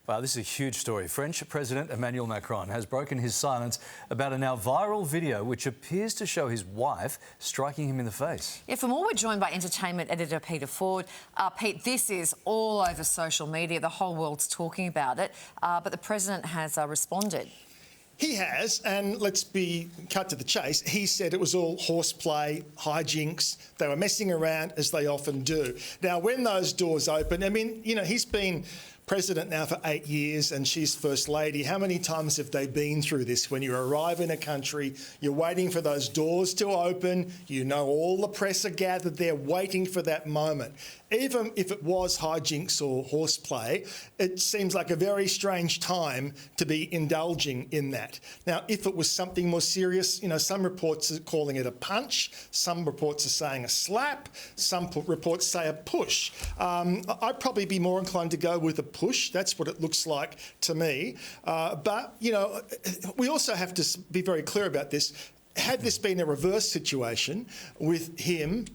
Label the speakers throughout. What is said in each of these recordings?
Speaker 1: Wow, this is a huge story. French President Emmanuel Macron has broken his silence about a now viral video which appears to show his wife striking him in the face.
Speaker 2: Yeah, for more, we're joined by entertainment editor Peter Ford. Pete, this is all over social media. The whole world's talking about it, but the President has responded.
Speaker 3: He has, and let's be cut to the chase. He said it was all horseplay, hijinks. They were messing around, as they often do. Now, when those doors open, I mean, you know, he's been president now for 8 years and she's First Lady. How many times have they been through this? When you arrive in a country, you're waiting for those doors to open. You know all the press are gathered there waiting for that moment. Even if it was hijinks or horseplay, it seems like a very strange time to be indulging in that. Now, if it was something more serious, you know, some reports are calling it a punch, some reports are saying a slap, some reports say a push. I'd probably be more inclined to go with a push. That's what it looks like to me. But, you know, we also have to be very clear about this. Had this been a reverse situation with him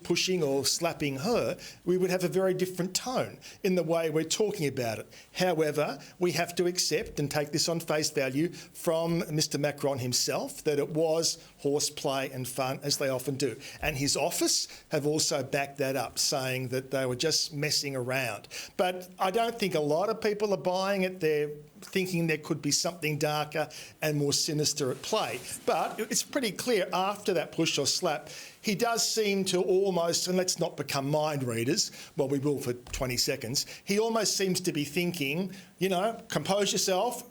Speaker 3: pushing or slapping her, we would have a very different tone in the way we're talking about it. However, we have to accept and take this on face value from Mr Macron himself that it was horseplay and fun, as they often do. And his office have also backed that up, saying that they were just messing around. But I don't think a lot of people are buying it. They're thinking there could be something darker and more sinister at play. But it's pretty clear after that push or slap, he does seem to almost, and let's not become mind readers, well, we will for 20 seconds, he almost seems to be thinking, you know, compose yourself,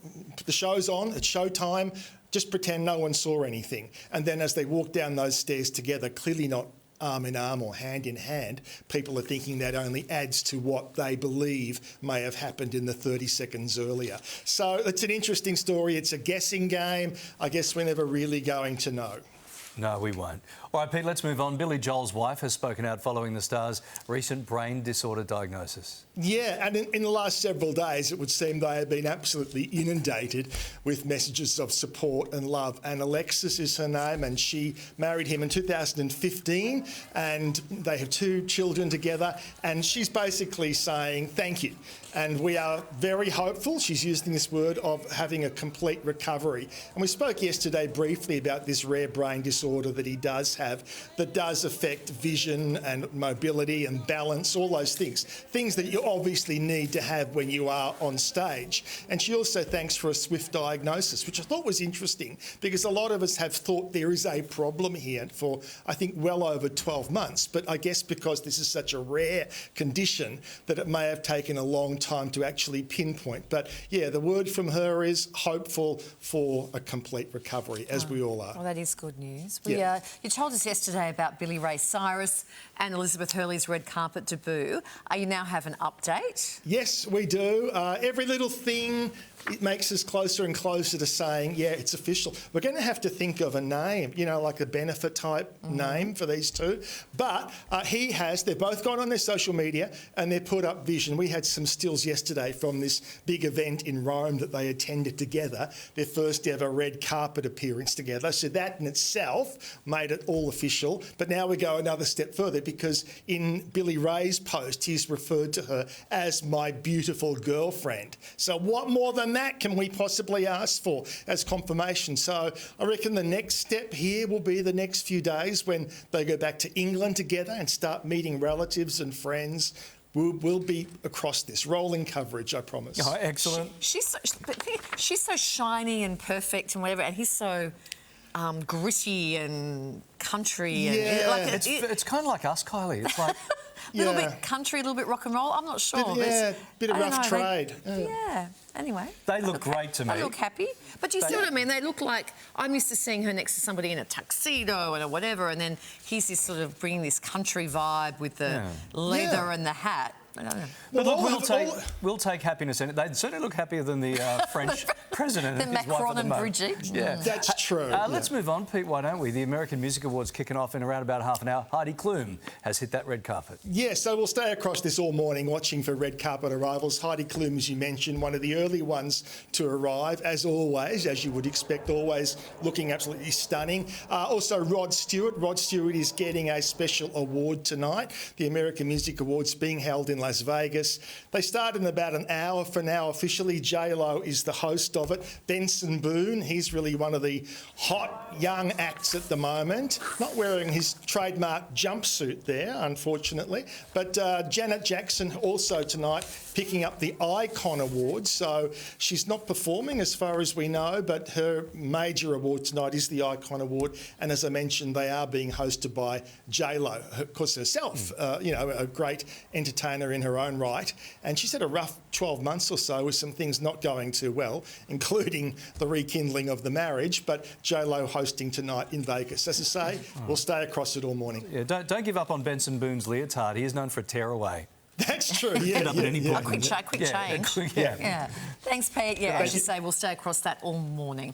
Speaker 3: the show's on, it's showtime, just pretend no one saw anything. And then as they walk down those stairs together, clearly not arm in arm or hand in hand, people are thinking that only adds to what they believe may have happened in the 30 seconds earlier. So it's an interesting story. It's a guessing game. I guess we're never really going to know.
Speaker 1: No, we won't. All right, Pete, let's move on. Billy Joel's wife has spoken out following the star's recent brain disorder diagnosis. Yeah,
Speaker 3: and in the last several days, it would seem they have been absolutely inundated with messages of support and love. And Alexis is her name, and she married him in 2015, and they have 2 children together. And she's basically saying thank you. And we are very hopeful, she's using this word, of having a complete recovery. And we spoke yesterday briefly about this rare brain disorder that he does have that does affect vision and mobility and balance, all those things. Things that you obviously need to have when you are on stage. And she also thanks for a swift diagnosis, which I thought was interesting because a lot of us have thought there is a problem here for, I think, well over 12 months. But I guess because this is such a rare condition that it may have taken a long time to actually pinpoint. But yeah, the word from her is hopeful for a complete recovery, as we all are.
Speaker 2: Well, that is good news. You told us yesterday about Ray Cyrus and Liz Hurley's red carpet debut. You now have an update?
Speaker 3: Yes, we do. Every little thing, it makes us closer and closer to saying, yeah, it's official. We're going to have to think of a name, you know, like a benefit type name for these two. But they've both gone on their social media and they've put up vision. We had some stills yesterday from this big event in Rome that they attended together, their first ever red carpet appearance together. So that in itself made it all official. But now we go another step further because in Billy Ray's post, he's referred to her as my beautiful girlfriend. So what more than that can we possibly ask for as confirmation? So I reckon the next step here will be the next few days when they go back to England together and start meeting relatives and friends. We'll be across this. Rolling coverage, I promise.
Speaker 1: Oh, excellent.
Speaker 2: She's so shiny and perfect and whatever, and he's so gritty and country.
Speaker 3: Yeah.
Speaker 2: And,
Speaker 1: it's kind of like us, Kylie. It's like...
Speaker 2: A little bit country, a little bit rock and roll. I'm not sure.
Speaker 3: Bit of rough trade.
Speaker 2: Yeah. Anyway.
Speaker 1: They look great to me.
Speaker 2: They look happy. But do you see what I mean? They look like... I'm used to seeing her next to somebody in a tuxedo and whatever, and then he's this sort of bringing this country vibe with the leather and the hat. I don't know.
Speaker 1: But look, we'll take happiness in it. They'd certainly look happier than the French president and his wife at the moment.
Speaker 2: Brigitte.
Speaker 1: Yeah.
Speaker 3: That's true.
Speaker 1: Let's move on, Pete, why don't we? The American Music Awards kicking off in around about half an hour. Heidi Klum has hit that red carpet.
Speaker 3: Yeah, so we'll stay across this all morning watching for red carpet arrivals. Heidi Klum, as you mentioned, one of the early ones to arrive, as always, as you would expect, always looking absolutely stunning. Also, Rod Stewart. Rod Stewart is getting a special award tonight. The American Music Awards being held in Las Vegas. They start in about an hour for now. Officially, J-Lo is the host of it. Benson Boone, he's really one of the hot young acts at the moment. Not wearing his trademark jumpsuit there, unfortunately. But Janet Jackson also tonight picking up the Icon Award. So she's not performing as far as we know, but her major award tonight is the Icon Award. And as I mentioned, they are being hosted by J-Lo, of course herself, a great entertainer in her own right. And she's had a rough 12 months or so with some things not going too well, including the rekindling of the marriage. But J-Lo hosting tonight in Vegas. As I say, we'll stay across it all morning.
Speaker 1: Yeah, don't give up on Benson Boone's leotard. He is known for a tearaway.
Speaker 3: That's true. Yeah,
Speaker 1: Get up at any point.
Speaker 2: Quick change.
Speaker 1: Yeah.
Speaker 2: Thanks, Pete. Yeah, as you say, we'll stay across that all morning.